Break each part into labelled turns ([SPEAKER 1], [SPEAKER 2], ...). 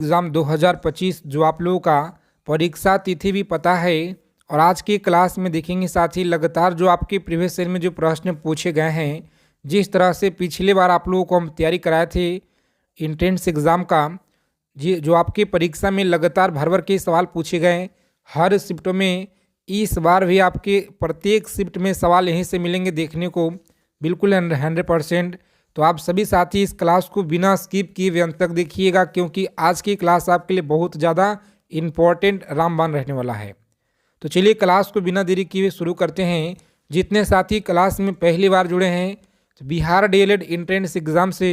[SPEAKER 1] Exam 2025 जो आप लोगों का परीक्षा तिथि भी पता है। और आज की क्लास में देखेंगे साथ ही लगातार जो आपके प्रीवियस ईयर में जो प्रश्न पूछे गए हैं, जिस तरह से पिछली बार आप लोगों को हम तैयारी कराए थे इंट्रेंस एग्ज़ाम का, जी जो आपकी परीक्षा में लगातार भर भर के सवाल पूछे गए हर शिफ्टों में, इस बार भी आपके प्रत्येक शिफ्ट में सवाल यहीं से मिलेंगे देखने को, बिल्कुल 100%। तो आप सभी साथी इस क्लास को बिना स्किप किए हुए अंत तक देखिएगा, क्योंकि आज की क्लास आपके लिए बहुत ज़्यादा इम्पोर्टेंट रामबाण रहने वाला है। तो चलिए क्लास को बिना देरी किए शुरू करते हैं। जितने साथी क्लास में पहली बार जुड़े हैं, तो बिहार डीएलएड एंट्रेंस एग्ज़ाम से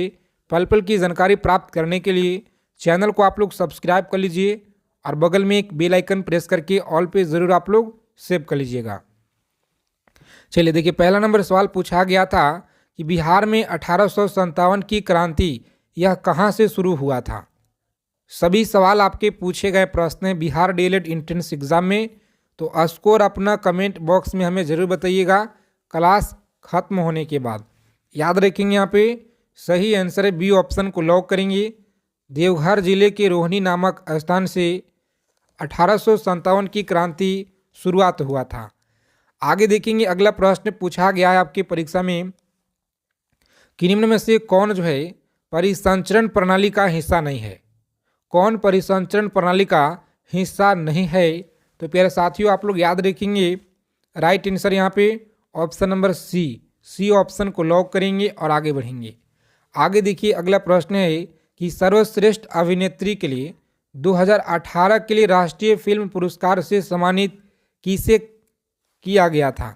[SPEAKER 1] पल पल की जानकारी प्राप्त करने के लिए चैनल को आप लोग सब्सक्राइब कर लीजिए और बगल में एक बेल आइकन प्रेस करके ऑल पे ज़रूर आप लोग सेव कर लीजिएगा। चलिए देखिए, पहला नंबर सवाल पूछा गया था कि बिहार में 1857 की क्रांति यह कहाँ से शुरू हुआ था। सभी सवाल आपके पूछे गए प्रश्न हैं बिहार डीएलएड एंट्रेंस एग्ज़ाम में। तो स्कोर अपना कमेंट बॉक्स में हमें ज़रूर बताइएगा क्लास खत्म होने के बाद। याद रखेंगे यहाँ पे सही आंसर है बी ऑप्शन को लॉक करेंगे। देवघर जिले के रोहिणी नामक स्थान से 1857 की क्रांति शुरुआत हुआ था। आगे देखेंगे अगला प्रश्न पूछा गया है आपकी परीक्षा में कि निम्न में से कौन जो है परिसंचरण प्रणाली का हिस्सा नहीं है। कौन परिसंचरण प्रणाली का हिस्सा नहीं है? तो प्यारे साथियों आप लोग याद रखेंगे राइट आंसर यहाँ पे ऑप्शन नंबर सी ऑप्शन को लॉक करेंगे और आगे बढ़ेंगे। आगे देखिए अगला प्रश्न है कि सर्वश्रेष्ठ अभिनेत्री के लिए 2018 के लिए राष्ट्रीय फिल्म पुरस्कार से सम्मानित किसे किया गया था।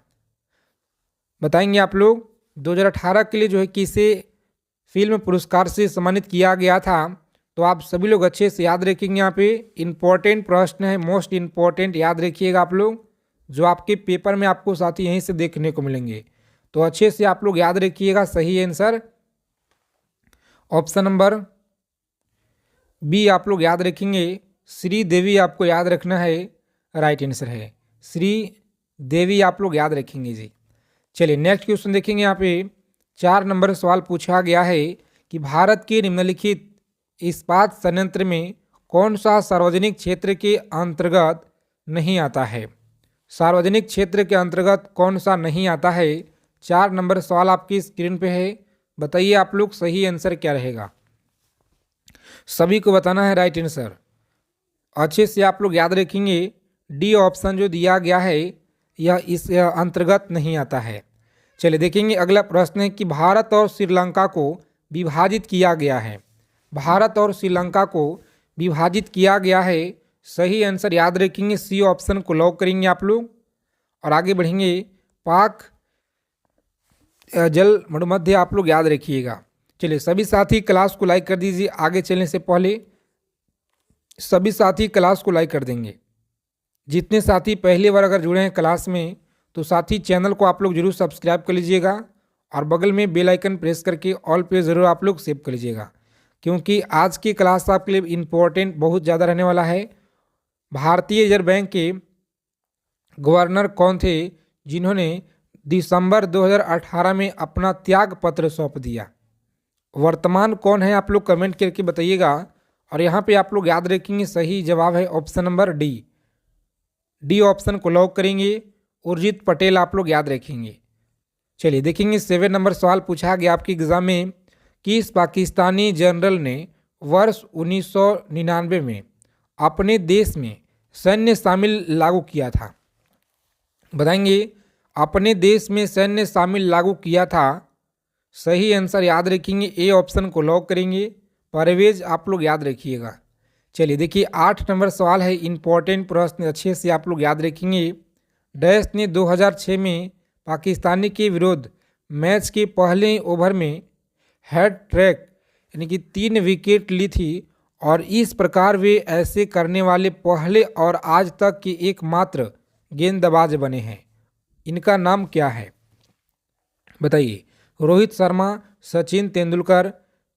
[SPEAKER 1] बताएंगे आप लोग 2018 के लिए जो है किसे फिल्म पुरस्कार से सम्मानित किया गया था। तो आप सभी लोग अच्छे से याद रखेंगे, यहाँ पे इम्पोर्टेंट प्रश्न है, मोस्ट इम्पोर्टेंट याद रखिएगा आप लोग, जो आपके पेपर में आपको साथ ही यहीं से देखने को मिलेंगे। तो अच्छे से आप लोग याद रखिएगा सही आंसर ऑप्शन नंबर बी आप लोग याद रखेंगे। श्री देवी आपको याद रखना है, राइट आंसर है श्री देवी आप लोग याद रखेंगे जी। चलिए नेक्स्ट क्वेश्चन देखेंगे। यहाँ पे 4 नंबर सवाल पूछा गया है कि भारत के निम्नलिखित इस्पात संयंत्र में कौन सा सार्वजनिक क्षेत्र के अंतर्गत नहीं आता है। सार्वजनिक क्षेत्र के अंतर्गत कौन सा नहीं आता है। 4 नंबर सवाल आपकी स्क्रीन पे है, बताइए आप लोग सही आंसर क्या रहेगा। सभी को बताना है राइट आंसर। अच्छे से आप लोग याद रखेंगे डी ऑप्शन जो दिया गया है यह इस अंतर्गत नहीं आता है। चलिए देखेंगे अगला प्रश्न है कि भारत और श्रीलंका को विभाजित किया गया है। भारत और श्रीलंका को विभाजित किया गया है, सही आंसर याद रखेंगे सी ऑप्शन को लॉक करेंगे आप लोग और आगे बढ़ेंगे। पाक जल मध्य आप लोग याद रखिएगा। चलिए सभी साथी क्लास को लाइक कर दीजिए, आगे चलने से पहले सभी साथी क्लास को लाइक कर देंगे। जितने साथी पहली बार अगर जुड़े हैं क्लास में, तो साथी चैनल को आप लोग जरूर सब्सक्राइब कर लीजिएगा और बगल में बेल आइकन प्रेस करके ऑल पे ज़रूर आप लोग सेव कर लीजिएगा, क्योंकि आज की क्लास आपके लिए इम्पोर्टेंट बहुत ज़्यादा रहने वाला है। भारतीय रिजर्व बैंक के गवर्नर कौन थे जिन्होंने दिसंबर 2018 में अपना त्याग पत्र सौंप दिया। वर्तमान कौन है आप लोग कमेंट करके बताइएगा। और यहाँ पे आप लोग याद रखेंगे सही जवाब है ऑप्शन नंबर डी ऑप्शन को लॉक करेंगे। उर्जित पटेल आप लोग याद रखेंगे। चलिए देखेंगे 7 नंबर सवाल पूछा गया आपकी एग्जाम में, किस पाकिस्तानी जनरल ने वर्ष 1999 में अपने देश में सैन्य शामिल लागू किया था। बताएंगे अपने देश में सैन्य शामिल लागू किया था, सही आंसर याद रखेंगे ए ऑप्शन को लॉक करेंगे। परवेज आप लोग याद रखिएगा। चलिए देखिए 8 नंबर सवाल है, इंपॉर्टेंट प्रश्न अच्छे से आप लोग याद रखेंगे। डैश ने 2006 में पाकिस्तानी के विरुद्ध मैच के पहले ओवर में हेड ट्रैक यानी कि 3 विकेट ली थी और इस प्रकार वे ऐसे करने वाले पहले और आज तक के एकमात्र गेंदबाज बने हैं। इनका नाम क्या है बताइए। रोहित शर्मा, सचिन तेंदुलकर,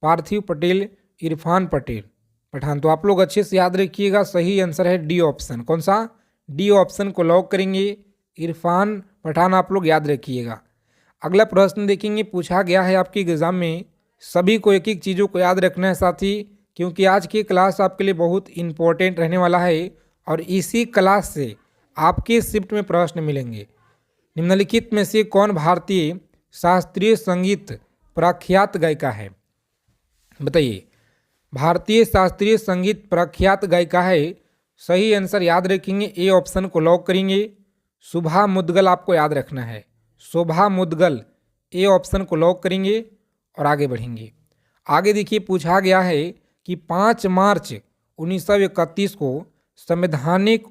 [SPEAKER 1] पार्थिव पटेल, इरफान पठान। तो आप लोग अच्छे से याद रखिएगा सही आंसर है डी ऑप्शन। कौन सा? डी ऑप्शन को लॉक करेंगे। इरफान पठान आप लोग याद रखिएगा। अगला प्रश्न देखेंगे, पूछा गया है आपके एग्जाम में, सभी को एक एक चीज़ों को याद रखना है साथ ही क्योंकि आज की क्लास आपके लिए बहुत इम्पोर्टेंट रहने वाला है और इसी क्लास से आपके शिफ्ट में प्रश्न मिलेंगे। निम्नलिखित में से कौन भारतीय शास्त्रीय संगीत प्रख्यात गायिका है? बताइए। भारतीय शास्त्रीय संगीत प्रख्यात गायिका है। सही आंसर याद रखेंगे, ए ऑप्शन को लॉक करेंगे। शोभा मुद्गल आपको याद रखना है, शोभा मुद्गल, ए ऑप्शन को लॉक करेंगे और आगे बढ़ेंगे। आगे देखिए, पूछा गया है कि 5 मार्च 1931 को संवैधानिक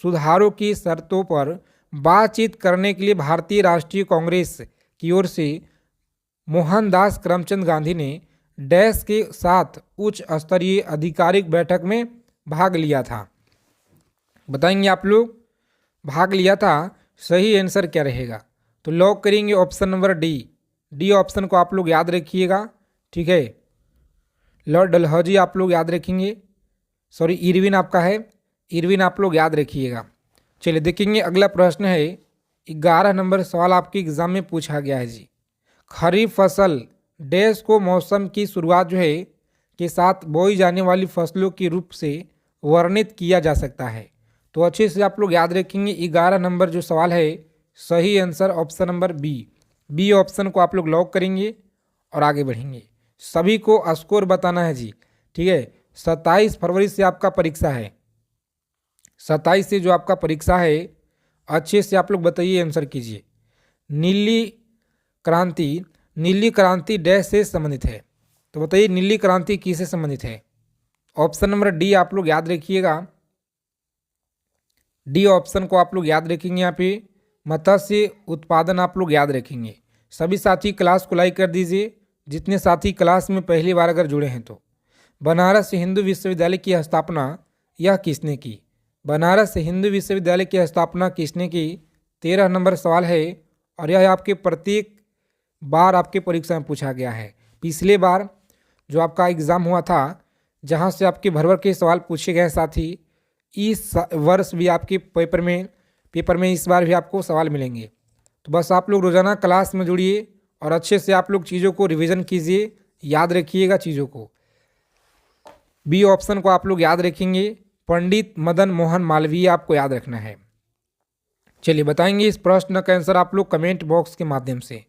[SPEAKER 1] सुधारों की शर्तों पर बातचीत करने के लिए भारतीय राष्ट्रीय कांग्रेस की ओर से मोहनदास करमचंद गांधी ने डैश के साथ उच्च स्तरीय आधिकारिक बैठक में भाग लिया था? बताएंगे आप लोग। भाग लिया था, सही आंसर क्या रहेगा? तो लॉक करेंगे ऑप्शन नंबर डी ऑप्शन को आप लोग याद रखिएगा। ठीक है, लॉर्ड डलहौजी आप लोग याद रखेंगे, सॉरी इरविन आपका है, इरविन आप लोग याद रखिएगा। चलिए देखेंगे, अगला प्रश्न है 11 नंबर सवाल आपके एग्जाम में पूछा गया है जी। खरीफ फसल डैश को मौसम की शुरुआत जो है के साथ बोई जाने वाली फसलों के रूप से वर्णित किया जा सकता है? तो अच्छे से आप लोग याद रखेंगे, 11 नंबर जो सवाल है सही answer option number B option को आप लोग लॉक करेंगे और आगे बढ़ेंगे। सभी को स्कोर बताना है जी। ठीक है, 27 फरवरी से आपका परीक्षा है, 27 से जो आपका परीक्षा है, अच्छे से आप लोग बताइए, आंसर कीजिए। नीली क्रांति डैश से संबंधित है? तो बताइए नीली क्रांति किससे संबंधित है? ऑप्शन नंबर डी आप लोग याद रखिएगा, डी ऑप्शन को आप लोग याद रखेंगे। यहाँ पे मत्स्य उत्पादन आप लोग याद रखेंगे। सभी साथी क्लास को लाइक कर दीजिए, जितने साथी क्लास में पहली बार अगर जुड़े हैं तो। बनारस हिंदू विश्वविद्यालय की स्थापना यह किसने की? बनारस हिंदू विश्वविद्यालय की स्थापना किसने की? 13 नंबर सवाल है और यह आपके प्रत्येक बार आपके परीक्षा में पूछा गया है। पिछले बार जो आपका एग्ज़ाम हुआ था, जहां से आपके भर के सवाल पूछे गए, साथी इस वर्ष भी आपके पेपर में इस बार भी आपको सवाल मिलेंगे। तो बस आप लोग रोज़ाना क्लास में जुड़िए और अच्छे से आप लोग चीज़ों को रिवीजन कीजिए, याद रखिएगा चीज़ों को। बी ऑप्शन को आप लोग याद रखेंगे, पंडित मदन मोहन मालवीय आपको याद रखना है। चलिए बताएंगे इस प्रश्न का आंसर आप लोग कमेंट बॉक्स के माध्यम से।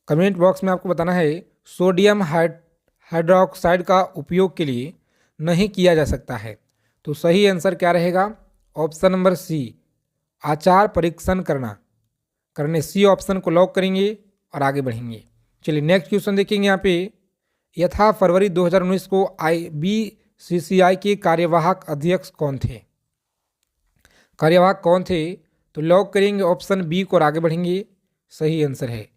[SPEAKER 1] कमेंट बॉक्स में आपको बताना है सोडियम हाइड्रोक्साइड का उपयोग के लिए नहीं किया जा सकता है। तो सही आंसर क्या रहेगा? ऑप्शन नंबर सी, आचार परीक्षण करने सी ऑप्शन को लॉक करेंगे और आगे बढ़ेंगे। चलिए नेक्स्ट क्वेश्चन देखेंगे। यहाँ पे यथा फरवरी 2019 को IBCCI के कार्यवाहक अध्यक्ष कौन थे? कार्यवाहक कौन थे? तो लॉक करेंगे ऑप्शन बी को और आगे बढ़ेंगे। सही आंसर है।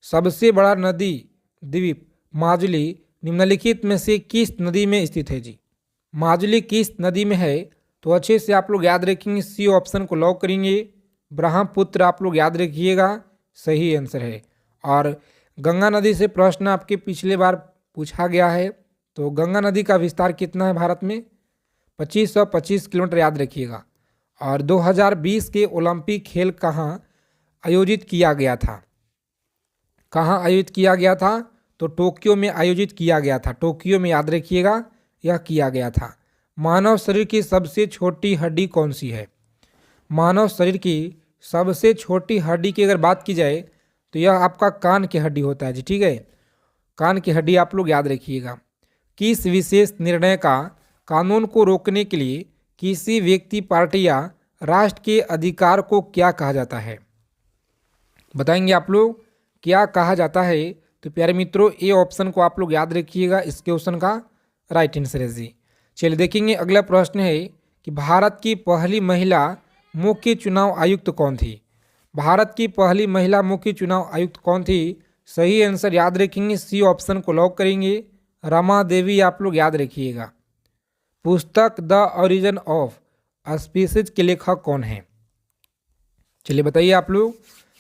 [SPEAKER 1] सबसे बड़ा नदी द्वीप माजुली निम्नलिखित में से किस नदी में स्थित है जी? माजुली किस नदी में है? तो अच्छे से आप लोग याद रखेंगे, सी ऑप्शन को लॉक करेंगे। ब्रह्मपुत्र आप लोग याद रखिएगा, सही आंसर है। और गंगा नदी से प्रश्न आपके पिछले बार पूछा गया है। तो गंगा नदी का विस्तार कितना है भारत में? 2525 किलोमीटर याद रखिएगा। और 2020 के ओलंपिक खेल कहाँ आयोजित किया गया था? कहाँ आयोजित किया गया था? तो टोक्यो में आयोजित किया गया था। टोक्यो में याद रखिएगा, यह किया गया था। मानव शरीर की सबसे छोटी हड्डी कौन सी है? मानव शरीर की सबसे छोटी हड्डी की अगर बात की जाए तो यह आपका कान की हड्डी होता है जी। ठीक है, कान की हड्डी आप लोग याद रखिएगा। किस विशेष निर्णय का कानून को रोकने के लिए किसी व्यक्ति, पार्टी या राष्ट्र के अधिकार को क्या कहा जाता है? बताएंगे आप लोग क्या कहा जाता है? तो प्यारे मित्रों, ए ऑप्शन को आप लोग याद रखिएगा, इस क्वेश्चन का राइट आंसर है जी। चलिए देखेंगे, अगला प्रश्न है कि भारत की पहली महिला मुख्य चुनाव आयुक्त कौन थी? भारत की पहली महिला मुख्य चुनाव आयुक्त कौन थी? सही आंसर याद रखेंगे, सी ऑप्शन को लॉक करेंगे। रमा देवी आप लोग याद रखिएगा। पुस्तक द ओरिजिन ऑफ स्पीसीज के लेखक कौन है? चलिए बताइए आप लोग।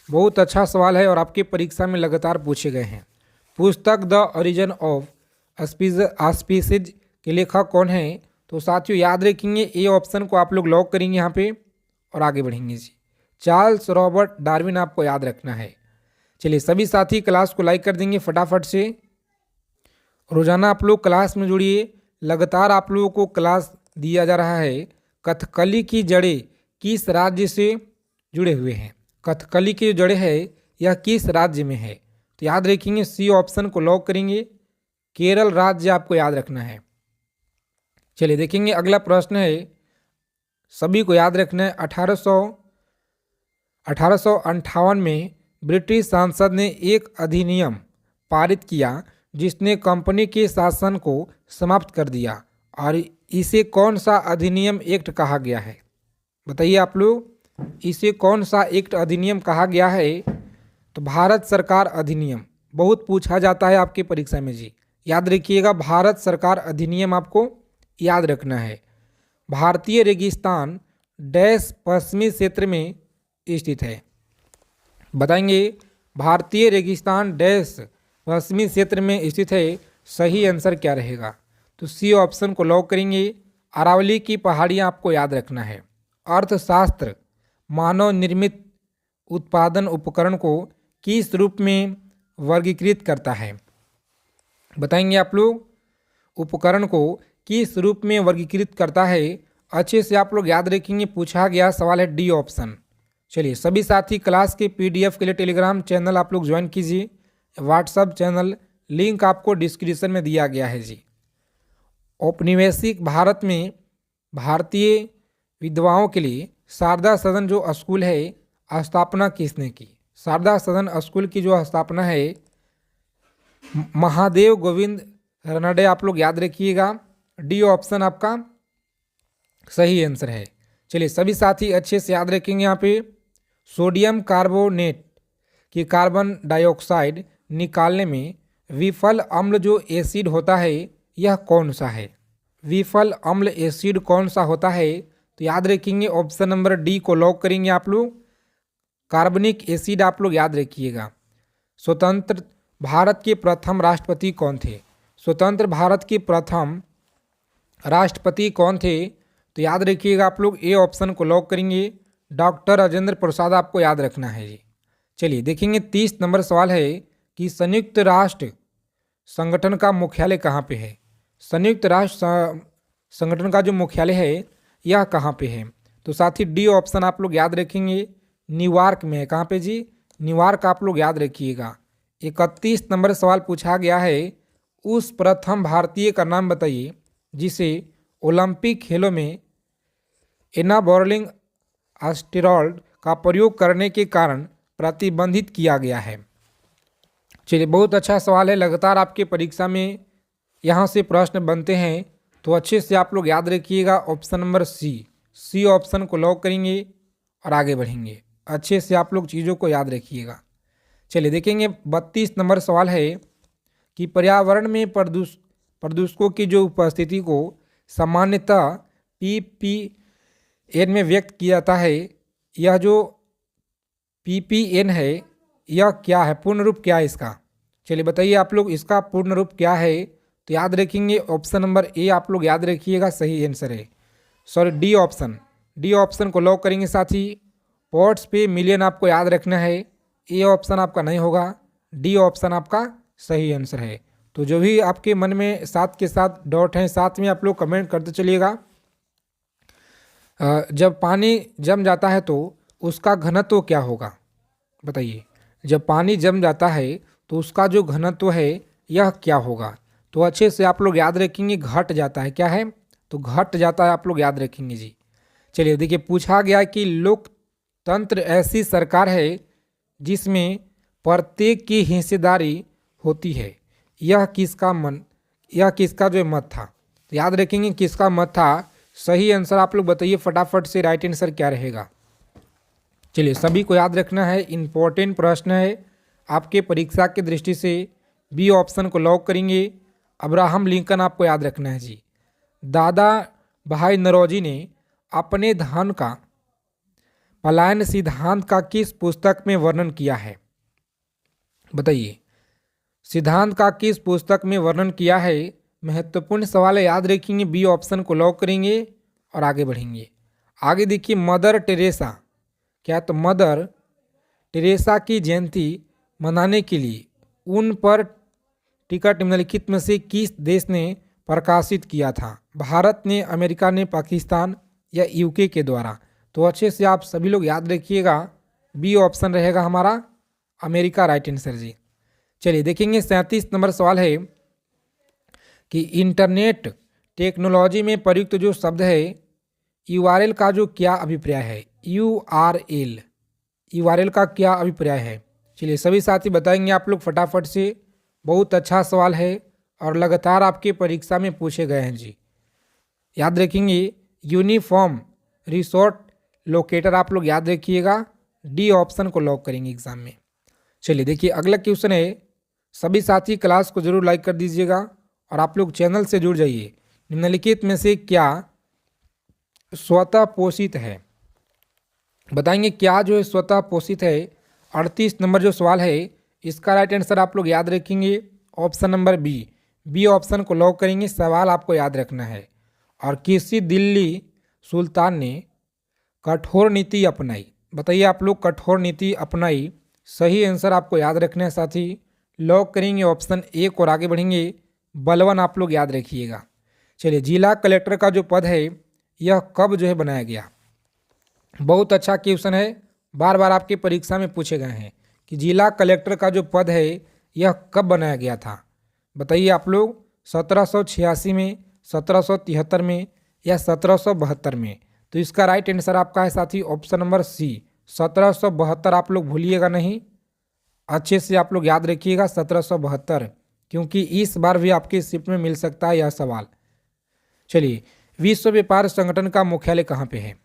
[SPEAKER 1] बहुत अच्छा सवाल है और आपके परीक्षा में लगातार पूछे गए हैं। पुस्तक द ओरिजिन ऑफ स्पीसीज के लेखक कौन है? तो साथियों याद रखेंगे, ए ऑप्शन को आप लोग लॉक करेंगे यहाँ पे और आगे बढ़ेंगे जी। चार्ल्स रॉबर्ट डार्विन आपको याद रखना है। चलिए सभी साथी क्लास को लाइक कर देंगे फटाफट से रोजाना आप लोग क्लास में जुड़िए। लगातार आप लोगों को क्लास दिया जा रहा है। कथकली की जड़ें किस राज्य से जुड़े हुए हैं? कथकली की जो जड़ें है यह किस राज्य में है? तो याद रखेंगे सी ऑप्शन को लॉक करेंगे। केरल राज्य आपको याद रखना है। चलिए देखेंगे अगला प्रश्न है, सभी को याद रखना है। 1858 में ब्रिटिश संसद ने एक अधिनियम पारित किया जिसने कंपनी के शासन को समाप्त कर दिया, और इसे कौन सा अधिनियम एक्ट कहा गया है? बताइए आप लोग, इसे कौन सा एक्ट अधिनियम कहा गया है? तो भारत सरकार अधिनियम। बहुत पूछा जाता है आपकी परीक्षा में जी, याद रखिएगा भारत सरकार अधिनियम आपको याद रखना है। भारतीय रेगिस्तान डैश पश्चिमी क्षेत्र में स्थित है। बताएंगे भारतीय रेगिस्तान डैश पश्चिमी क्षेत्र में स्थित है। सही आंसर क्या रहेगा? तो सी ऑप्शन को लॉक करेंगे। अरावली की पहाड़ियाँ आपको याद रखना है। अर्थशास्त्र मानव निर्मित उत्पादन उपकरण को किस रूप में वर्गीकृत करता है? बताएंगे आप लोग, उपकरण को किस रूप में वर्गीकृत करता है? अच्छे से आप लोग याद रखेंगे, पूछा गया सवाल है डी ऑप्शन। चलिए सभी साथी क्लास के पीडीएफ के लिए टेलीग्राम चैनल आप लोग ज्वाइन कीजिए। व्हाट्सएप चैनल लिंक आपको डिस्क्रिप्शन में दिया गया है जी। औपनिवेशिक भारत में भारतीय विधवाओं के लिए शारदा सदन जो स्कूल है स्थापना किसने की? शारदा सदन स्कूल की जो स्थापना है महादेव गोविंद रनडे आप लोग याद रखिएगा। डी ऑप्शन आपका सही आंसर है। चलिए सभी साथी अच्छे से याद रखेंगे। यहाँ पे सोडियम कार्बोनेट की कार्बन डाइऑक्साइड निकालने में विफल अम्ल जो एसिड होता है यह कौन सा है? विफल अम्ल एसिड कौन सा होता है? तो याद रखेंगे ऑप्शन नंबर डी को लॉक करेंगे आप लोग। कार्बनिक एसिड आप लोग याद रखिएगा। स्वतंत्र भारत के प्रथम राष्ट्रपति कौन थे? स्वतंत्र भारत के प्रथम राष्ट्रपति कौन थे? तो याद रखिएगा आप लोग ए ऑप्शन को लॉक करेंगे। डॉक्टर राजेंद्र प्रसाद आपको याद रखना है जी। चलिए देखेंगे 30 नंबर सवाल है कि संयुक्त राष्ट्र संगठन का मुख्यालय कहाँ पे है? संयुक्त राष्ट्र संगठन का जो मुख्यालय है यह कहाँ पे है? तो साथी डी ऑप्शन आप लोग याद रखेंगे, न्यूयॉर्क में है। कहाँ पे जी? न्यूयॉर्क आप लोग याद रखिएगा। 31 नंबर सवाल पूछा गया है, उस प्रथम भारतीय का नाम बताइए जिसे ओलंपिक खेलों में एनाबॉर्लिंग स्टेरॉइड का प्रयोग करने के कारण प्रतिबंधित किया गया है। चलिए बहुत अच्छा सवाल है। लगातार आपके परीक्षा में यहाँ से प्रश्न बनते हैं, तो अच्छे से आप लोग याद रखिएगा। ऑप्शन नंबर सी ऑप्शन को लॉक करेंगे और आगे बढ़ेंगे। अच्छे से आप लोग चीज़ों को याद रखिएगा। चलिए देखेंगे 32 नंबर सवाल है कि पर्यावरण में प्रदूषकों की जो उपस्थिति को सामान्यतः ppn में व्यक्त किया जाता है। यह जो ppn है यह क्या है? पूर्ण रूप क्या है इसका? चलिए बताइए आप लोग, इसका पूर्ण रूप क्या है? तो याद रखेंगे ऑप्शन नंबर ए आप लोग याद रखिएगा, सही आंसर है। सॉरी डी ऑप्शन को लॉक करेंगे साथी। पॉट्स पे मिलियन आपको याद रखना है। ए ऑप्शन आपका नहीं होगा, डी ऑप्शन आपका सही आंसर है। तो जो भी आपके मन में साथ के साथ डॉट हैं साथ में आप लोग कमेंट करते चलिएगा। जब पानी जम जाता है तो उसका घनत्व क्या होगा? बताइए, जब पानी जम जाता है तो उसका जो घनत्व है यह क्या होगा? तो अच्छे से आप लोग याद रखेंगे, घट जाता है। क्या है? तो घट जाता है, आप लोग याद रखेंगे जी। चलिए देखिए पूछा गया कि लोकतंत्र ऐसी सरकार है जिसमें प्रत्येक की हिस्सेदारी होती है, यह किसका जो मत था? तो याद रखेंगे किसका मत था। सही आंसर आप लोग बताइए फटाफट से, राइट आंसर क्या रहेगा? चलिए सभी को याद रखना है, इंपॉर्टेंट प्रश्न है आपके परीक्षा की दृष्टि से। बी ऑप्शन को लॉक करेंगे। अब्राहम लिंकन आपको याद रखना है जी। दादा भाई नौरोजी ने अपने धन का पलायन सिद्धांत का किस पुस्तक में वर्णन किया है? बताइए, सिद्धांत का किस पुस्तक में वर्णन किया है? महत्वपूर्ण सवाल है, याद रखेंगे। बी ऑप्शन को लॉक करेंगे और आगे बढ़ेंगे। आगे देखिए मदर टेरेसा, क्या? तो मदर टेरेसा की जयंती मनाने के लिए उन पर टिकट निम्नलिखित में से किस देश ने प्रकाशित किया था? भारत ने, अमेरिका ने, पाकिस्तान या यूके के द्वारा? तो अच्छे से आप सभी लोग याद रखिएगा, बी ऑप्शन रहेगा हमारा अमेरिका राइट आंसर जी। चलिए देखेंगे 37 नंबर सवाल है कि इंटरनेट टेक्नोलॉजी में प्रयुक्त जो शब्द है यूआरएल का जो क्या अभिप्राय है? यूआरएल का क्या अभिप्राय है? चलिए सभी साथी बताएंगे आप लोग फटाफट से। बहुत अच्छा सवाल है और लगातार आपके परीक्षा में पूछे गए हैं जी। याद रखेंगे यूनिफॉर्म रिसोर्ट लोकेटर, आप लोग याद रखिएगा, डी ऑप्शन को लॉक करेंगे एग्जाम में। चलिए देखिए अगला क्वेश्चन है, सभी साथी क्लास को जरूर लाइक कर दीजिएगा और आप लोग चैनल से जुड़ जाइए। निम्नलिखित में से क्या स्वतः पोषित है? बताएंगे क्या जो है स्वतः पोषित है। 38 नंबर जो सवाल है इसका राइट आंसर आप लोग याद रखेंगे ऑप्शन नंबर बी ऑप्शन को लॉक करेंगे। सवाल आपको याद रखना है। और किसी दिल्ली सुल्तान ने कठोर नीति अपनाई? बताइए आप लोग कठोर नीति अपनाई, सही आंसर आपको याद रखना है साथी। लॉक करेंगे ऑप्शन ए और आगे बढ़ेंगे बलवन, आप लोग याद रखिएगा। चलिए जिला कलेक्टर का जो पद है यह कब जो है बनाया गया? बहुत अच्छा क्वेश्चन है, बार बार आपकी परीक्षा में पूछे गए हैं कि जिला कलेक्टर का जो पद है यह कब बनाया गया था? बताइए आप लोग 1786 में, 1773 में या 1772 में? तो इसका राइट आंसर आपका है साथी ऑप्शन नंबर सी 1772। आप लोग भूलिएगा नहीं, अच्छे से आप लोग याद रखिएगा 1772, क्योंकि इस बार भी आपके शिफ्ट में मिल सकता है यह सवाल। चलिए विश्व व्यापार संगठन का मुख्यालय कहाँ पे है?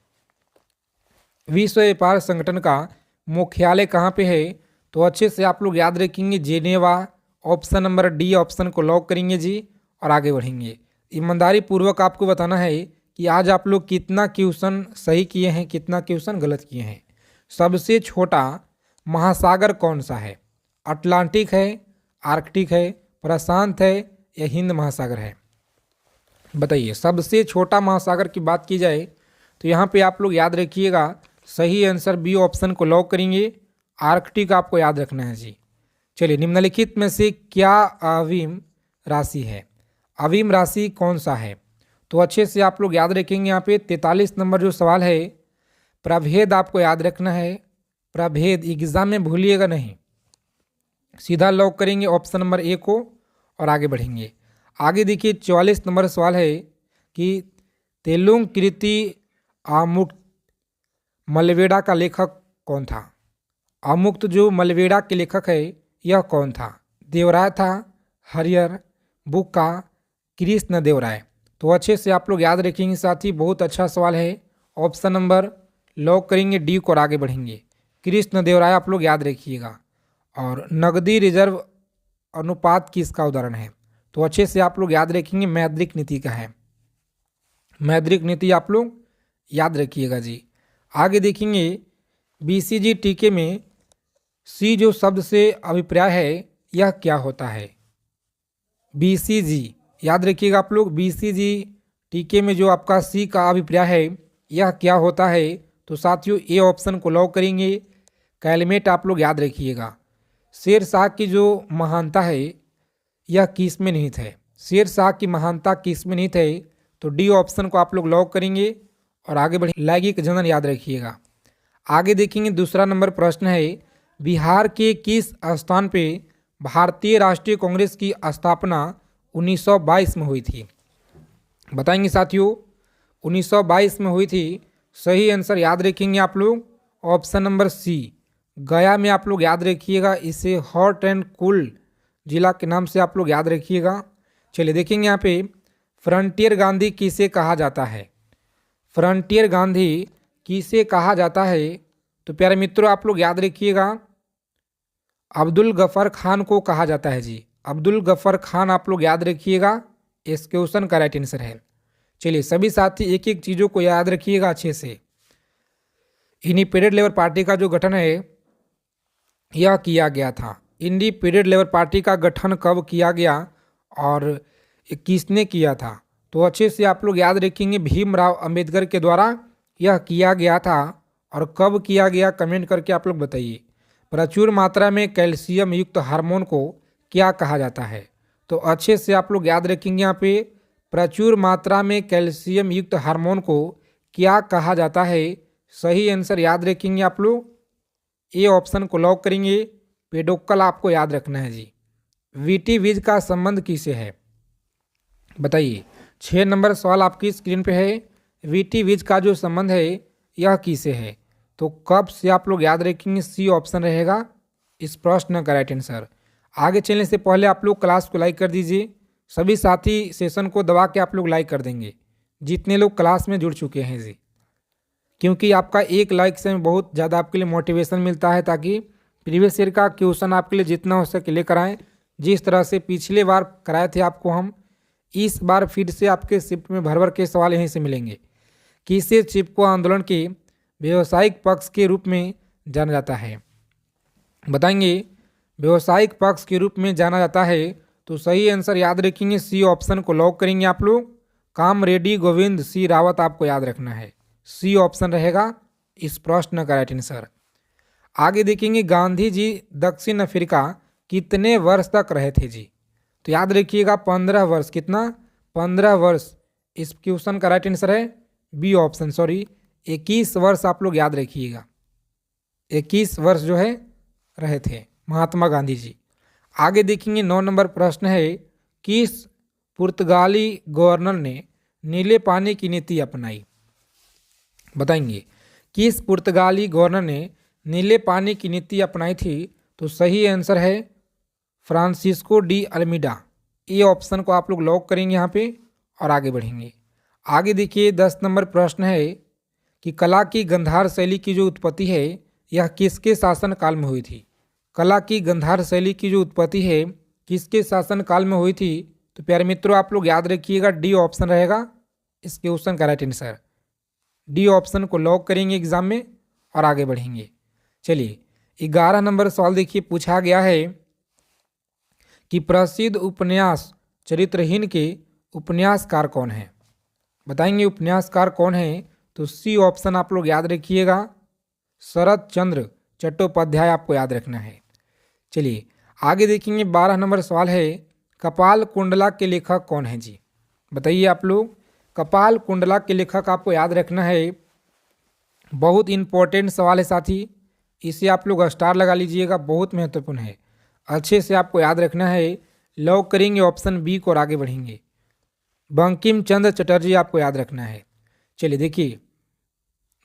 [SPEAKER 1] विश्व व्यापार संगठन का मुख्यालय कहाँ पे है? तो अच्छे से आप लोग याद रखेंगे Geneva, option number D option को लॉक करेंगे जी और आगे बढ़ेंगे। ईमानदारी पूर्वक आपको बताना है कि आज आप लोग कितना क्वेश्चन सही किए हैं, कितना क्वेश्चन गलत किए हैं। सबसे छोटा महासागर कौन सा है? अटलांटिक है, आर्कटिक है, प्रशांत है या हिंद महासागर है? बताइए सबसे छोटा महासागर की बात की जाए तो यहाँ पे आप लोग याद रखिएगा, सही आंसर बी ऑप्शन को लॉक करेंगे, आर्कटिक आपको याद रखना है जी। चलिए निम्नलिखित में से क्या अवीम राशि है? अवीम राशि कौन सा है? तो अच्छे से आप लोग याद रखेंगे। यहाँ पे 43 नंबर जो सवाल है प्रभेद आपको याद रखना है, प्रभेद एग्जाम में भूलिएगा नहीं। सीधा लॉक करेंगे ऑप्शन नंबर ए को और आगे बढ़ेंगे। आगे देखिए 44 नंबर सवाल है कि तेलुगु कृति आमुक्त मलवेड़ा का लेखक कौन था? आमुक्त जो मलवेड़ा के लेखक है यह कौन था? देवराय था, हरिहर, बुक्का, कृष्ण देवराय? तो अच्छे से आप लोग याद रखेंगे साथी, बहुत अच्छा सवाल है। ऑप्शन नंबर लॉक करेंगे डी को और आगे बढ़ेंगे। कृष्ण देवराय आप लोग याद रखिएगा। और नगदी रिजर्व अनुपात किसका उदाहरण है? तो अच्छे से आप लोग याद रखेंगे मौद्रिक नीति का है। मौद्रिक नीति आप लोग याद रखिएगा जी। आगे देखेंगे बीसीजी टीके में सी जो शब्द से अभिप्राय है यह क्या होता है? बीसीजी याद रखिएगा आप लोग, बीसीजी टीके में जो आपका सी का अभिप्राय है यह क्या होता है? तो साथियों ए ऑप्शन को लॉक करेंगे, कैलमेट आप लोग याद रखिएगा। शेर शाह की जो महानता है यह किस में निहित है? शेर शाह की महानता किस में निहित है? तो डी ऑप्शन को आप लोग लॉक करेंगे और आगे बढ़े। लैंगिक जनन याद रखिएगा। आगे देखेंगे दूसरा नंबर प्रश्न है, बिहार के किस स्थान पे भारतीय राष्ट्रीय कांग्रेस की स्थापना 1922 में हुई थी? बताएंगे साथियों 1922 में हुई थी। सही आंसर याद रखेंगे आप लोग ऑप्शन नंबर सी गया में आप लोग याद रखिएगा। इसे हॉट एंड कूल जिला के नाम से आप लोग याद रखिएगा। चलिए देखेंगे यहाँ पे फ्रंटियर गांधी किसे कहा जाता है? फ्रंटियर गांधी किसे कहा जाता है? तो प्यारे मित्रों आप लोग याद रखिएगा अब्दुल गफर खान को कहा जाता है जी। अब्दुल गफर खान आप लोग याद रखिएगा, इस क्वेश्चन का राइट आंसर है। चलिए सभी साथी एक एक चीज़ों को याद रखिएगा अच्छे से। इंडिपेंडेंट लेबर पार्टी का जो गठन है यह किया गया था। इंडिपेंडेंट लेबर पार्टी का गठन कब किया गया और किसने किया था? तो अच्छे से आप लोग याद रखेंगे भीमराव अंबेडकर के द्वारा यह किया गया था। और कब किया गया कमेंट करके आप लोग बताइए। प्रचुर मात्रा में कैल्शियम युक्त हार्मोन को क्या कहा जाता है? तो अच्छे से आप लोग याद रखेंगे। यहाँ पे प्रचुर मात्रा में कैल्शियम युक्त हार्मोन को क्या कहा जाता है? सही आंसर याद रखेंगे आप लोग, ए ऑप्शन को लॉक करेंगे। पेडोक्कल आपको याद रखना है जी। वीटी का संबंध किसे है? बताइए। 6 नंबर सवाल आपकी स्क्रीन पे है। वीटी का जो संबंध है यह किसे है? तो कब से आप लोग याद रखेंगे, सी ऑप्शन रहेगा इस प्रश्न का राइट आंसर। आगे चलने से पहले आप लोग क्लास को लाइक कर दीजिए। सभी साथी सेशन को दबा के आप लोग लाइक कर देंगे जितने लोग क्लास में जुड़ चुके हैं जी, क्योंकि आपका एक लाइक से बहुत ज़्यादा आपके लिए मोटिवेशन मिलता है, ताकि प्रीवियस ईयर का क्वेश्चन आपके लिए जितना हो सके लेकर आएँ। जिस तरह से पिछले बार कराए थे आपको हम, इस बार फिर से आपके शिफ्ट में भर भर के सवाल यहीं से मिलेंगे। किसे चिपको आंदोलन के व्यावसायिक पक्ष के रूप में जाना जाता है? बताएंगे। व्यावसायिक पक्ष के रूप में जाना जाता है, तो सही आंसर याद रखेंगे, सी ऑप्शन को लॉक करेंगे आप लोग। कामरेड्डी गोविंद सी रावत आपको याद रखना है, सी ऑप्शन रहेगा इस प्रश्न का राइट आंसर। आगे देखेंगे, गांधी जी दक्षिण अफ्रीका कितने वर्ष तक रहे थे जी? तो याद रखिएगा 15 वर्ष। कितना? 15 वर्ष इस क्वेश्चन का राइट आंसर है बी ऑप्शन, सॉरी 21 वर्ष आप लोग याद रखिएगा। 21 वर्ष जो है रहे थे महात्मा गांधी जी। आगे देखेंगे 9 नंबर प्रश्न है, किस पुर्तगाली गवर्नर ने नीले पानी की नीति अपनाई? बताएंगे। किस पुर्तगाली गवर्नर ने नीले पानी की नीति अपनाई थी? तो सही आंसर है फ्रांसिस्को डी अल्मीडा। ये ऑप्शन को आप लोग लॉक करेंगे यहाँ पे और आगे बढ़ेंगे। आगे देखिए 10 नंबर प्रश्न है कि कला की गंधार शैली की जो उत्पत्ति है यह किसके शासन काल में हुई थी? कला की गंधार शैली की जो उत्पत्ति है किसके शासन काल में हुई थी? तो प्यारे मित्रों आप लोग याद रखिएगा, डी ऑप्शन रहेगा इस क्वेश्चन का राइट आंसर। डी ऑप्शन को लॉक करेंगे एग्जाम में और आगे बढ़ेंगे। चलिए 11 नंबर सवाल देखिए, पूछा गया है कि प्रसिद्ध उपन्यास चरित्रहीन के उपन्यासकार कौन है? बताएंगे उपन्यासकार कौन है? तो सी ऑप्शन आप लोग याद रखिएगा, शरद चंद्र चट्टोपाध्याय आपको याद रखना है। चलिए आगे देखेंगे 12 नंबर सवाल है, कपाल कुंडला के लेखक कौन है जी? बताइए आप लोग। कपाल कुंडला के लेखक आपको याद रखना है, बहुत इंपॉर्टेंट सवाल है साथी, इसे आप लोग स्टार लगा लीजिएगा, बहुत महत्वपूर्ण है, अच्छे से आपको याद रखना है। लॉक करेंगे ऑप्शन बी को और आगे बढ़ेंगे। बंकिम चंद्र चटर्जी आपको याद रखना है। चलिए देखिए,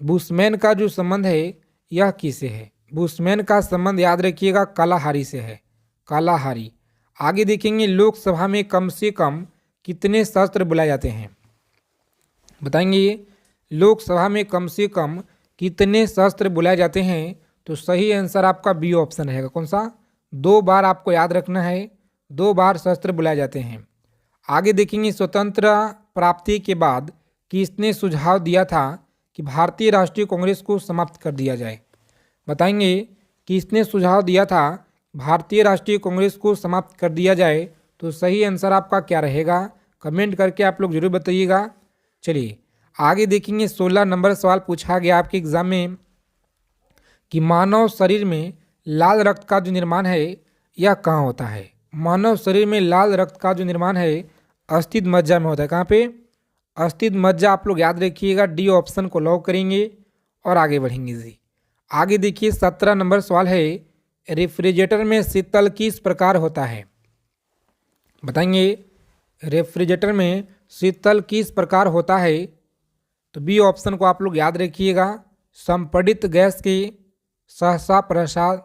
[SPEAKER 1] बुशमैन का जो संबंध है यह किससे है? बुशमैन का संबंध याद रखिएगा कालाहारी से है, कालाहारी। आगे देखेंगे, लोकसभा में कम से कम कितने शस्त्र बुलाए जाते हैं? बताएंगे। लोकसभा में कम से कम कितने शस्त्र बुलाए जाते हैं? तो सही आंसर आपका बी ऑप्शन रहेगा। कौन सा? 2 बार आपको याद रखना है, 2 बार शस्त्र बुलाए जाते हैं। आगे देखेंगे, स्वतंत्र प्राप्ति के बाद किसने सुझाव दिया था कि भारतीय राष्ट्रीय कांग्रेस को समाप्त कर दिया जाए? बताएंगे किसने सुझाव दिया था भारतीय राष्ट्रीय कांग्रेस को समाप्त कर दिया जाए? तो सही आंसर आपका क्या रहेगा? कमेंट करके आप लोग जरूर बताइएगा। चलिए आगे देखेंगे, 16 नंबर सवाल पूछा गया आपके एग्जाम में कि मानव शरीर में लाल रक्त का जो निर्माण है यह कहाँ होता है? मानव शरीर में लाल रक्त का जो निर्माण है अस्थित मज्जा में होता है। कहाँ पे? अस्थित मज्जा आप लोग याद रखिएगा, डी ऑप्शन को लॉक करेंगे और आगे बढ़ेंगे जी। आगे देखिए 17 नंबर सवाल है, रेफ्रिजरेटर में शीतल किस प्रकार होता है? बताएंगे। रेफ्रिजरेटर में शीतल किस प्रकार होता है? तो बी ऑप्शन को आप लोग याद रखिएगा, संपीड़ित गैस के सहसा प्रसार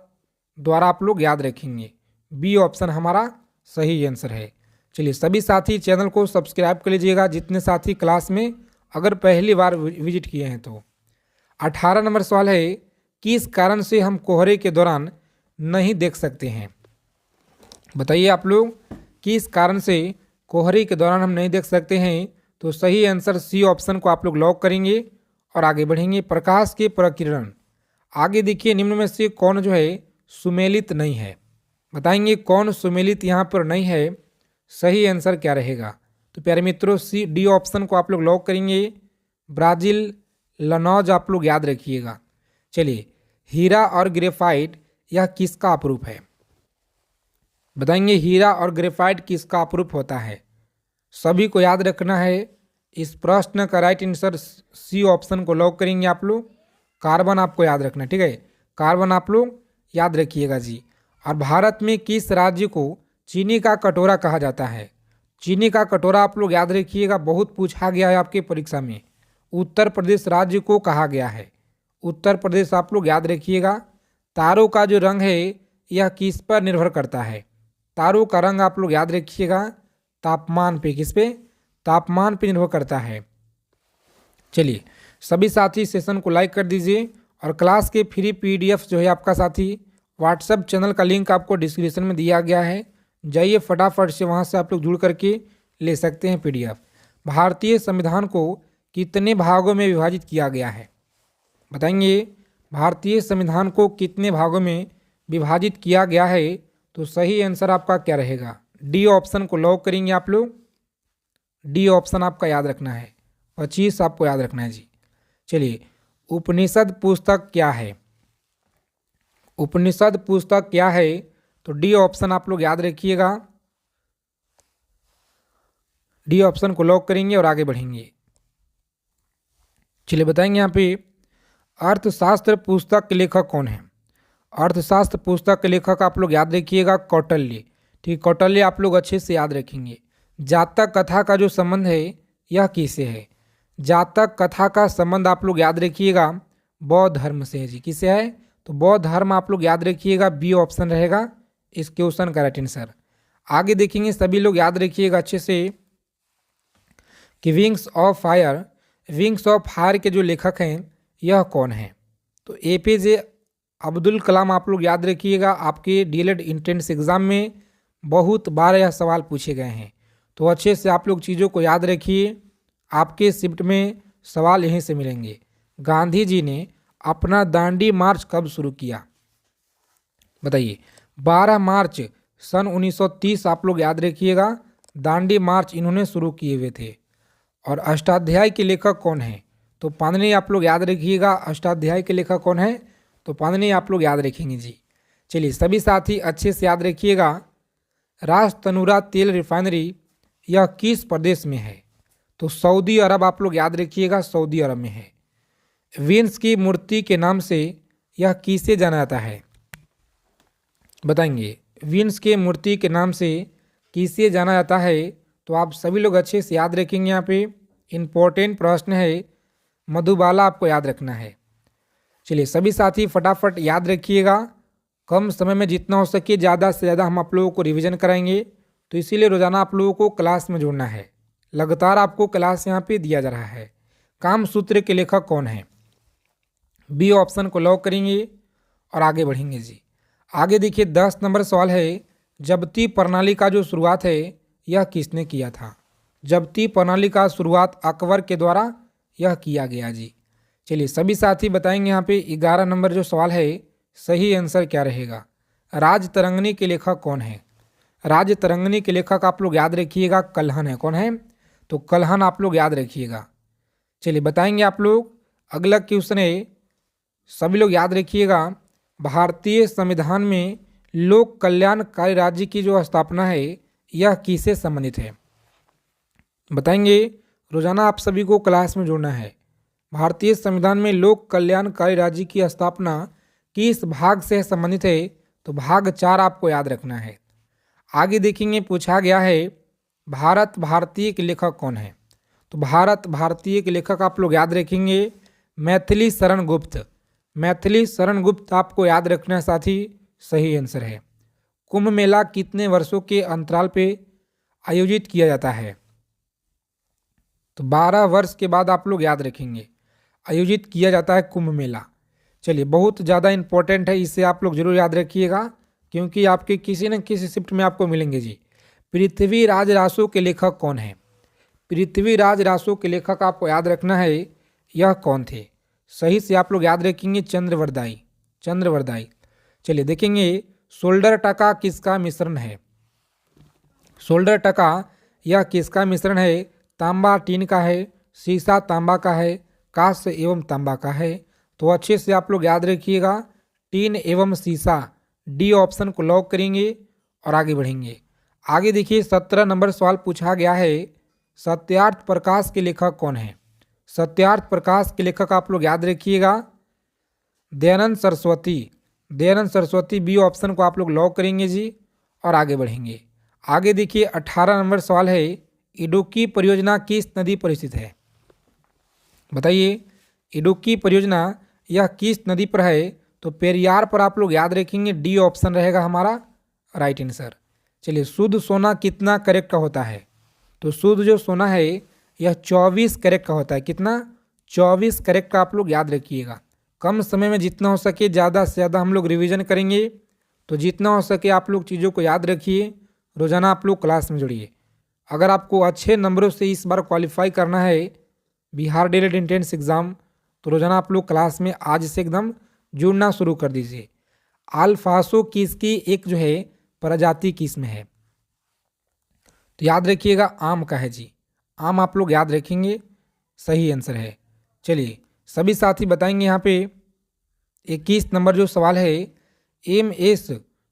[SPEAKER 1] द्वारा आप लोग याद रखेंगे। बी ऑप्शन हमारा सही आंसर है। चलिए सभी साथी चैनल को सब्सक्राइब कर लीजिएगा, जितने साथी क्लास में अगर पहली बार विजिट किए हैं तो। 18 नंबर सवाल है, किस कारण से हम कोहरे के दौरान नहीं देख सकते हैं? बताइए आप लोग, किस कारण से कोहरे के दौरान हम नहीं देख सकते हैं? तो सही आंसर सी ऑप्शन को आप लोग लॉक करेंगे और आगे बढ़ेंगे। प्रकाश के प्रकीर्णन। आगे देखिए, निम्न में से कौन जो है सुमेलित नहीं है? बताएंगे कौन सुमेलित यहाँ पर नहीं है, सही आंसर क्या रहेगा? तो प्यारे मित्रों सी डी ऑप्शन को आप लोग लॉक करेंगे, ब्राजील लनौज आप लोग याद रखिएगा। चलिए, हीरा और ग्रेफाइट यह किसका अपरूप है? बताएंगे हीरा और ग्रेफाइट किसका अपरूप होता है। सभी को याद रखना है। इस प्रश्न का राइट आंसर सी ऑप्शन को लॉक करेंगे आप लोग। कार्बन आपको याद रखना, ठीक है, कार्बन आप लोग याद रखिएगा जी। और भारत में किस राज्य को चीनी का कटोरा कहा जाता है। चीनी का कटोरा आप लोग याद रखिएगा, बहुत पूछा गया है आपकी परीक्षा में। उत्तर प्रदेश राज्य को कहा गया है। उत्तर प्रदेश आप लोग याद रखिएगा। तारों का जो रंग है यह किस पर निर्भर करता है। तारों का रंग आप लोग याद रखिएगा तापमान पे, किस पे, तापमान पे निर्भर करता है। चलिए सभी साथी सेशन को लाइक कर दीजिए और क्लास के फ्री पीडीएफ जो है आपका साथी व्हाट्सएप चैनल का लिंक आपको डिस्क्रिप्शन में दिया गया है, जाइए फटाफट से वहां से आप लोग जुड़ करके ले सकते हैं पीडीएफ। भारतीय संविधान को कितने भागों में विभाजित किया गया है। बताएंगे भारतीय संविधान को कितने भागों में विभाजित किया गया है। तो सही आंसर आपका क्या रहेगा, डी ऑप्शन को लॉक करेंगे आप लोग। डी ऑप्शन आपका याद रखना है, 25 आपको याद रखना है जी। चलिए उपनिषद पुस्तक क्या है। उपनिषद पुस्तक क्या है, तो डी ऑप्शन आप लोग याद रखिएगा। डी ऑप्शन को लॉक करेंगे और आगे बढ़ेंगे। चलिए बताएंगे यहाँ पे अर्थशास्त्र पुस्तक के लेखक कौन है। अर्थशास्त्र पुस्तक के लेखक आप लोग याद रखिएगा कौटिल्य, ठीक, कौटिल्य आप लोग अच्छे से याद रखेंगे। जातक कथा का जो संबंध है यह किससे है। जातक कथा का संबंध आप लोग याद रखिएगा बौद्ध धर्म से है जी। किससे है, तो बौद्ध धर्म आप लोग याद रखिएगा, बी ऑप्शन रहेगा इस क्वेश्चन का राइट आंसर। आगे देखेंगे सभी लोग याद रखिएगा अच्छे से कि wings of fire, wings of fire के जो लेखक हैं यह कौन है। तो एपीजे अब्दुल कलाम आप लोग याद रखिएगा। आपके डीएलएड एंट्रेंस एग्जाम में बहुत बार यह सवाल पूछे गए हैं, तो अच्छे से आप लोग चीज़ों को याद रखिए। आपके शिफ्ट में सवाल यहीं से मिलेंगे। गांधी जी ने अपना दांडी मार्च कब शुरू किया। बताइए 12 मार्च सन 1930 आप लोग याद रखिएगा, दांडी मार्च इन्होंने शुरू किए हुए थे। और अष्टाध्याय के लेखक कौन है, तो पाणिनि आप लोग याद रखिएगा। अष्टाध्याय के लेखक कौन है, तो पाणिनि आप लोग याद रखेंगे जी। चलिए सभी साथी अच्छे से याद रखिएगा राज तनुरा तेल रिफाइनरी यह किस प्रदेश में है। तो सऊदी अरब आप लोग याद रखिएगा, सऊदी अरब में है। वीनस की मूर्ति के नाम से यह किसे जाना जाता है। बताएंगे वीनस के मूर्ति के नाम से किसे जाना जाता है। तो आप सभी लोग अच्छे से याद रखेंगे। यहाँ पे इम्पोर्टेंट प्रश्न है, मधुबाला आपको याद रखना है। चलिए सभी साथी फटाफट याद रखिएगा, कम समय में जितना हो सके ज़्यादा से ज़्यादा हम आप लोगों को रिवीजन कराएंगे। तो इसीलिए रोज़ाना आप लोगों को क्लास में जुड़ना है। लगातार आपको क्लास यहाँ पे दिया जा रहा है। काम सूत्र के लेखक कौन है, बी ऑप्शन को लॉक करेंगे और आगे बढ़ेंगे जी। आगे देखिए 10 नंबर सवाल है, जब्ती प्रणाली का जो शुरुआत है यह किसने किया था। जब्ती प्रणाली का शुरुआत अकबर के द्वारा यह किया गया जी। चलिए सभी साथी बताएंगे यहाँ पे 11 नंबर जो सवाल है सही आंसर क्या रहेगा। राजतरंगिणी के लेखक कौन है। राजतरंगिणी के लेखक आप लोग याद रखिएगा कल्हण है। कौन है, तो कल्हण आप लोग याद रखिएगा। चलिए बताएंगे आप लोग अगला क्वेश्चन है, सभी लोग याद रखिएगा भारतीय संविधान में लोक कल्याणकारी राज्य की जो स्थापना है यह किससे संबंधित है। बताएंगे रोजाना आप सभी को क्लास में जुड़ना है। भारतीय संविधान में लोक कल्याणकारी राज्य की स्थापना किस भाग से संबंधित है, तो भाग 4 आपको याद रखना है। आगे देखेंगे पूछा गया है भारत भारतीय के लेखक कौन है। तो भारत भारतीय के लेखक आप लोग याद रखेंगे मैथिली शरण गुप्त। मैथिली शरण गुप्त आपको याद रखना साथी सही आंसर है। कुंभ मेला कितने वर्षों के अंतराल पे आयोजित किया जाता है। तो 12 वर्ष के बाद आप लोग याद रखेंगे आयोजित किया जाता है कुंभ मेला। चलिए बहुत ज़्यादा इंपॉर्टेंट है, इसे आप लोग जरूर याद रखिएगा क्योंकि आपके किसी न किसी शिफ्ट में आपको मिलेंगे जी। पृथ्वीराज रासो के लेखक कौन है। पृथ्वीराज रासो के लेखक आपको याद रखना है यह कौन थे। सही से आप लोग याद रखेंगे चंद्रवरदाई। चंद्रवरदाई। चलिए देखेंगे शोल्डर टका किसका मिश्रण है। शोल्डर टका यह किसका मिश्रण है। तांबा टीन का है, सीसा तांबा का है, कांस्य एवं तांबा का है। तो अच्छे से आप लोग याद रखिएगा टीन एवं सीसा, डी ऑप्शन को लॉक करेंगे और आगे बढ़ेंगे। आगे देखिए 17 नंबर सवाल पूछा गया है, सत्यार्थ प्रकाश के लेखक कौन है। सत्यार्थ प्रकाश के लेखक आप लोग याद रखिएगा दयानंद सरस्वती। दयानंद सरस्वती बी ऑप्शन को आप लोग लॉक करेंगे जी और आगे बढ़ेंगे। आगे देखिए 18 नंबर सवाल है, इडुक्की परियोजना किस नदी पर स्थित है। बताइए इडुक्की परियोजना यह किस नदी पर है। तो पेरियार पर आप लोग याद रखेंगे, डी ऑप्शन रहेगा हमारा राइट आंसर। चलिए शुद्ध सोना कितना कैरेट का होता है। तो शुद्ध जो सोना है यह 24 कैरेट का होता है। कितना? 24 कैरेट का आप लोग याद रखिएगा। कम समय में जितना हो सके ज़्यादा से ज़्यादा हम लोग रिवीजन करेंगे। तो जितना हो सके आप लोग चीज़ों को याद रखिए, रोज़ाना आप लोग क्लास में जुड़िए। अगर आपको अच्छे नंबरों से इस बार क्वालिफाई करना है बिहार डीएलएड एंट्रेंस एग्ज़ाम, तो रोज़ाना आप लोग क्लास में आज से एकदम जुड़ना शुरू कर दीजिए। अल्फासो किसकी एक जो है प्रजाति किस्म है। तो याद रखिएगा आम का है जी। आम आप लोग याद रखेंगे, सही आंसर है। चलिए सभी साथी बताएंगे यहाँ पे 21 नंबर जो सवाल है, एम एस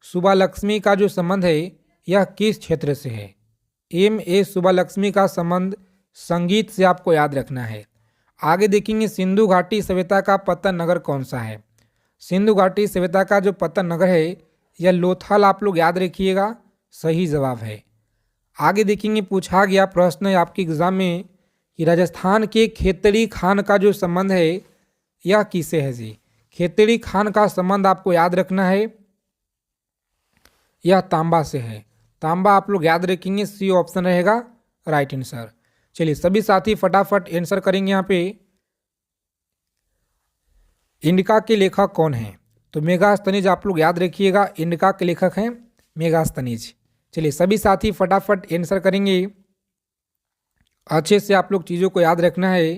[SPEAKER 1] सुब्बालक्ष्मी का जो संबंध है यह किस क्षेत्र से है। एम एस सुब्बालक्ष्मी का संबंध संगीत से आपको याद रखना है। आगे देखेंगे सिंधु घाटी सभ्यता का पतन नगर कौन सा है। सिंधु घाटी सभ्यता का जो पतन नगर है यह लोथल आप लोग याद रखिएगा, सही जवाब है। आगे देखेंगे पूछा गया प्रश्न है आपके एग्जाम में कि राजस्थान के खेतड़ी खान का जो संबंध है यह किससे है जी। खेतड़ी खान का संबंध आपको याद रखना है, यह तांबा से है। तांबा आप लोग याद रखेंगे, सी ऑप्शन रहेगा राइट आंसर। चलिए सभी साथी फटाफट आंसर करेंगे। यहाँ पे इंडिका के लेखक कौन है। तो मेगास्थनीज आप लोग याद रखिएगा, इंडिका के लेखक हैं मेगास्थनीज। चलिए सभी साथी फटाफट आंसर करेंगे। अच्छे से आप लोग चीज़ों को याद रखना है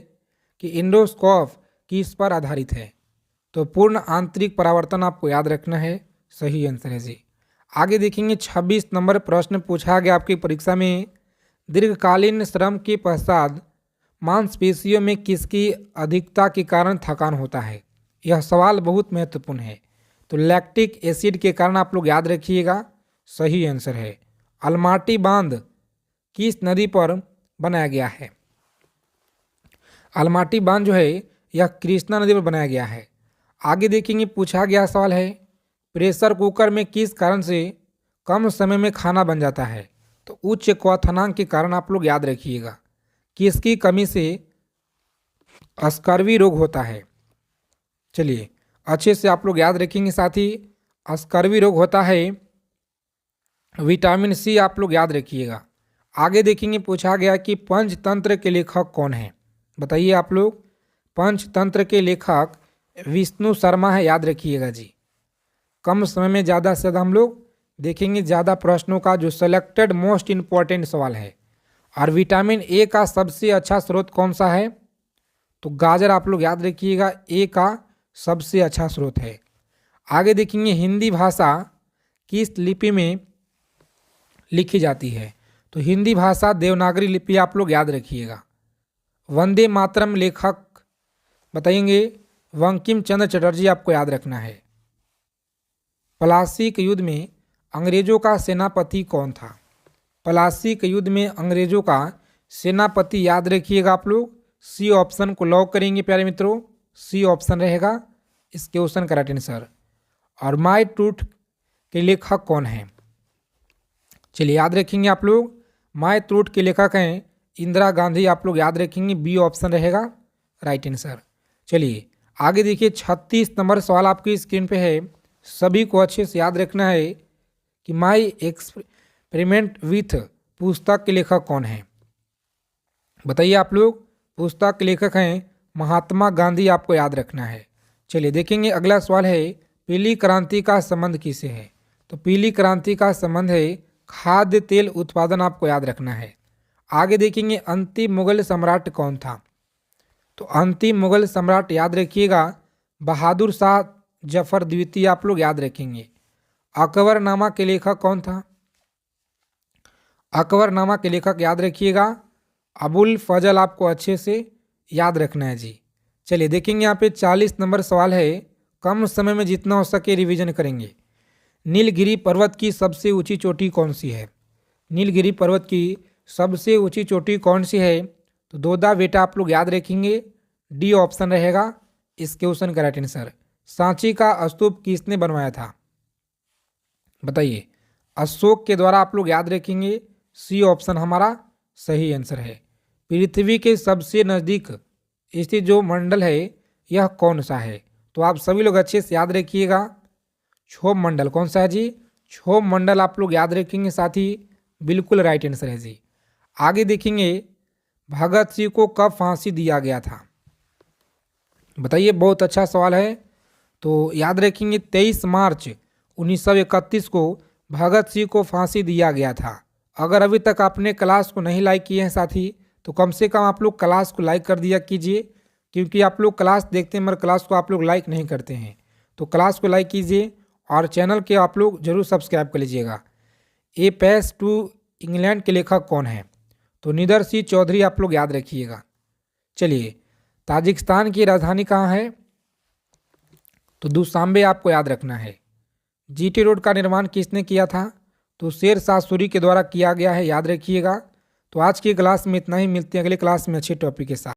[SPEAKER 1] कि इंडोस्कोप किस पर आधारित है। तो पूर्ण आंतरिक परावर्तन आपको याद रखना है, सही आंसर है जी। आगे देखेंगे 26 नंबर प्रश्न पूछा गया आपकी परीक्षा में, दीर्घकालीन श्रम के पश्चात मांसपेशियों में किसकी अधिकता के कारण थकान होता है। यह सवाल बहुत महत्वपूर्ण है। तो लैक्टिक एसिड के कारण आप लोग याद रखिएगा, सही आंसर है। अलमाटी बांध किस नदी पर बनाया गया है। अलमाटी बांध जो है यह कृष्णा नदी पर बनाया गया है। आगे देखेंगे पूछा गया सवाल है, प्रेशर कुकर में किस कारण से कम समय में खाना बन जाता है। तो उच्च क्वथनांक के कारण आप लोग याद रखिएगा। किसकी कमी से स्कर्वी रोग होता है। चलिए अच्छे से आप लोग याद रखेंगे साथी, स्कर्वी रोग होता है विटामिन सी, आप लोग याद रखिएगा। आगे देखेंगे पूछा गया कि पंचतंत्र के लेखक कौन है। बताइए आप लोग, पंचतंत्र के लेखक विष्णु शर्मा है, याद रखिएगा जी। कम समय में ज़्यादा से ज़्यादा हम लोग देखेंगे ज़्यादा प्रश्नों का जो सेलेक्टेड मोस्ट इम्पॉर्टेंट सवाल है। और विटामिन ए का सबसे अच्छा स्रोत कौन सा है। तो गाजर आप लोग याद रखिएगा, ए का सबसे अच्छा स्रोत है। आगे देखेंगे हिंदी भाषा किस लिपि में लिखी जाती है। तो हिंदी भाषा देवनागरी लिपि आप लोग याद रखिएगा। वंदे मातरम लेखक बताएंगे बंकिम चंद्र चटर्जी, आपको याद रखना है। प्लासी के युद्ध में अंग्रेजों का सेनापति कौन था। प्लासी के युद्ध में अंग्रेजों का सेनापति याद रखिएगा आप लोग, सी ऑप्शन को लॉक करेंगे प्यारे मित्रों, सी ऑप्शन रहेगा इस क्वेश्चन का राइट आंसर। और माय ट्रूथ के लेखक कौन है। चलिए याद रखेंगे आप लोग, माय ट्रूथ के लेखक हैं इंदिरा गांधी, आप लोग याद रखेंगे, बी ऑप्शन रहेगा राइट आंसर। चलिए आगे देखिए 36 नंबर सवाल आपकी स्क्रीन पे है। सभी को अच्छे से याद रखना है कि माय एक्सपेरिमेंट विथ पुस्तक के लेखक कौन है। बताइए आप लोग, पुस्तक के लेखक हैं महात्मा गांधी, आपको याद रखना है। चलिए देखेंगे अगला सवाल है, पीली क्रांति का संबंध किससे है। तो पीली क्रांति का संबंध है खाद्य तेल उत्पादन, आपको याद रखना है। आगे देखेंगे अंतिम मुगल सम्राट कौन था। तो अंतिम मुगल सम्राट याद रखिएगा बहादुर शाह जफर द्वितीय, आप लोग याद रखेंगे। अकबरनामा के लेखक कौन था। अकबरनामा के लेखक याद रखिएगा अबुल फजल, आपको अच्छे से याद रखना है जी। चलिए देखेंगे यहाँ पे 40 नंबर सवाल है, कम समय में जितना हो सके रिवीजन करेंगे। नीलगिरी पर्वत की सबसे ऊंची चोटी कौन सी है? नीलगिरी पर्वत की सबसे ऊंची चोटी कौन सी है? तो दोदा बेटा आप लोग याद रखेंगे, डी ऑप्शन रहेगा इस क्वेश्चन का राइट आंसर। सांची का स्तूप किसने बनवाया था? बताइए। अशोक के द्वारा आप लोग याद रखेंगे, सी ऑप्शन हमारा सही आंसर है। पृथ्वी के सबसे नज़दीक स्थित जो मंडल है यह कौन सा है? तो आप सभी लोग अच्छे से याद रखिएगा, क्षोभ मंडल। कौन सा है जी? क्षोभ मंडल आप लोग याद रखेंगे साथी, बिल्कुल राइट आंसर है जी। आगे देखेंगे, भगत सिंह को कब फांसी दिया गया था? बताइए, बहुत अच्छा सवाल है। तो याद रखेंगे 23 मार्च 1931 को भगत सिंह को फांसी दिया गया था। अगर अभी तक आपने क्लास को नहीं लाइक किए हैं साथी, तो कम से कम आप लोग क्लास को लाइक कर दिया कीजिए, क्योंकि आप लोग क्लास देखते हैं मगर क्लास को आप लोग लाइक नहीं करते हैं। तो क्लास को लाइक कीजिए और चैनल के आप लोग जरूर सब्सक्राइब कर लीजिएगा। ए पैस टू इंग्लैंड के लेखक कौन है? तो निदर सिंह चौधरी आप लोग याद रखिएगा। चलिए, ताजिकिस्तान की राजधानी कहाँ है? तो दुशांबे आपको याद रखना है। जीटी रोड का निर्माण किसने किया था? तो शेर शाह सूरी के द्वारा किया गया है, याद रखिएगा। तो आज की क्लास में इतना ही, मिलते हैं अगले क्लास में अच्छे टॉपिक के साथ।